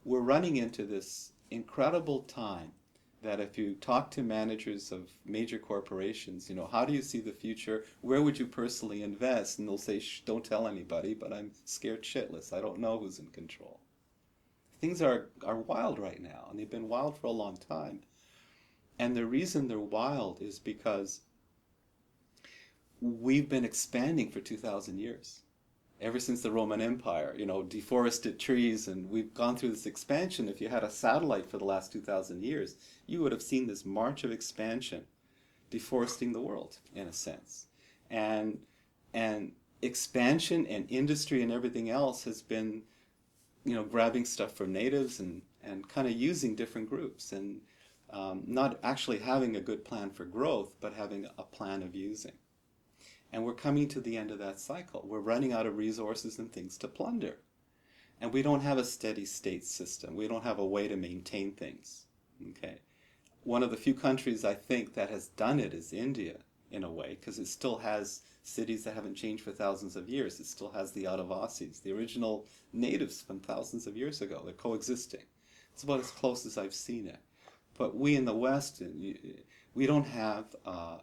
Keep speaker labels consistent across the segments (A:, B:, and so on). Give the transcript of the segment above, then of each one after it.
A: we're running into this incredible time that if you talk to managers of major corporations, how do you see the future? Where would you personally invest? And they'll say, shh, don't tell anybody, but I'm scared shitless. I don't know who's in control. Things are wild right now, and they've been wild for a long time. And the reason they're wild is because we've been expanding for 2,000 years. Ever since the Roman Empire, deforested trees, and we've gone through this expansion. If you had a satellite for the last 2,000 years, you would have seen this march of expansion, deforesting the world, in a sense. And, and expansion and industry and everything else has been, grabbing stuff from natives and kind of using different groups and not actually having a good plan for growth, but having a plan of using. And we're coming to the end of that cycle. We're running out of resources and things to plunder. And we don't have a steady state system. We don't have a way to maintain things. Okay. One of the few countries I think that has done it is India, in a way, because it still has cities that haven't changed for thousands of years. It still has the Adavasis, the original natives from thousands of years ago. They're coexisting. It's about as close as I've seen it. But we in the West, we don't have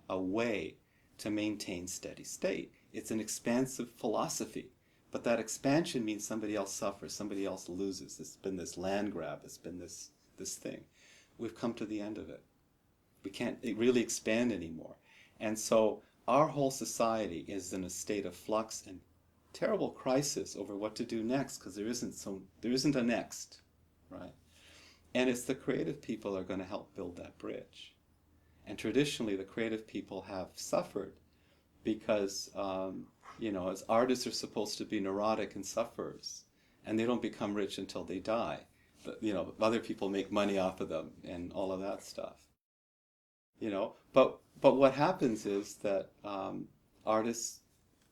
A: a way to maintain steady state. It's an expansive philosophy, but that expansion means somebody else suffers, somebody else loses. It's been this land grab, it's been this thing. We've come to the end of it. We can't really expand anymore. And so our whole society is in a state of flux and terrible crisis over what to do next, because there isn't a next, right? And it's the creative people are going to help build that bridge. And traditionally, the creative people have suffered because, as artists are supposed to be neurotic and sufferers, and they don't become rich until they die. But, other people make money off of them and all of that stuff. But what happens is that artists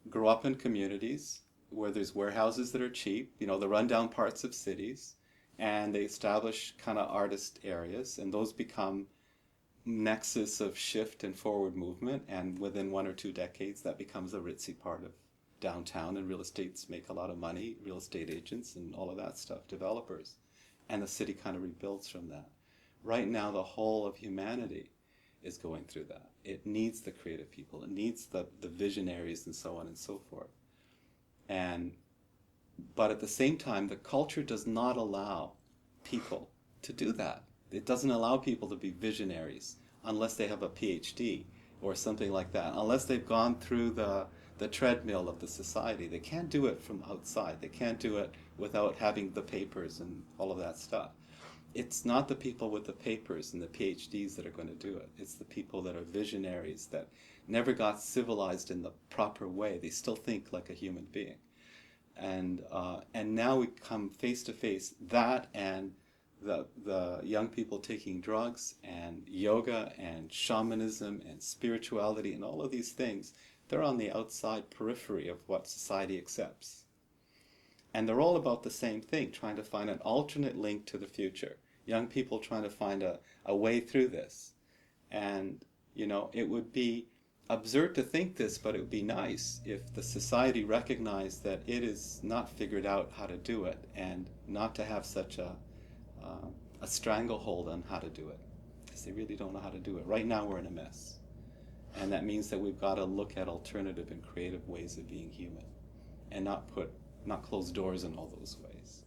A: grow up in communities where there's warehouses that are cheap, the rundown parts of cities, and they establish kind of artist areas, and those become nexus of shift and forward movement, and within 1 or 2 decades that becomes a ritzy part of downtown, and real estates make a lot of money, real estate agents and all of that stuff, developers, and the city kind of rebuilds from that. Right now the whole of humanity is going through that. It needs the creative people, it needs the visionaries and so on and so forth. But at the same time, the culture does not allow people to do that. It doesn't allow people to be visionaries unless they have a PhD or something like that. Unless they've gone through the treadmill of the society. They can't do it from outside. They can't do it without having the papers and all of that stuff. It's not the people with the papers and the PhDs that are going to do it. It's the people that are visionaries, that never got civilized in the proper way. They still think like a human being. And now we come face to face, that and the young people taking drugs and yoga and shamanism and spirituality and all of these things. They're on the outside periphery of what society accepts. And they're all about the same thing, trying to find an alternate link to the future. Young people trying to find a way through this. And, it would be absurd to think this, but it would be nice if the society recognized that it is not figured out how to do it, and not to have such a stranglehold on how to do it, because they really don't know how to do it. Right now we're in a mess. And that means that we've got to look at alternative and creative ways of being human, and not close doors in all those ways.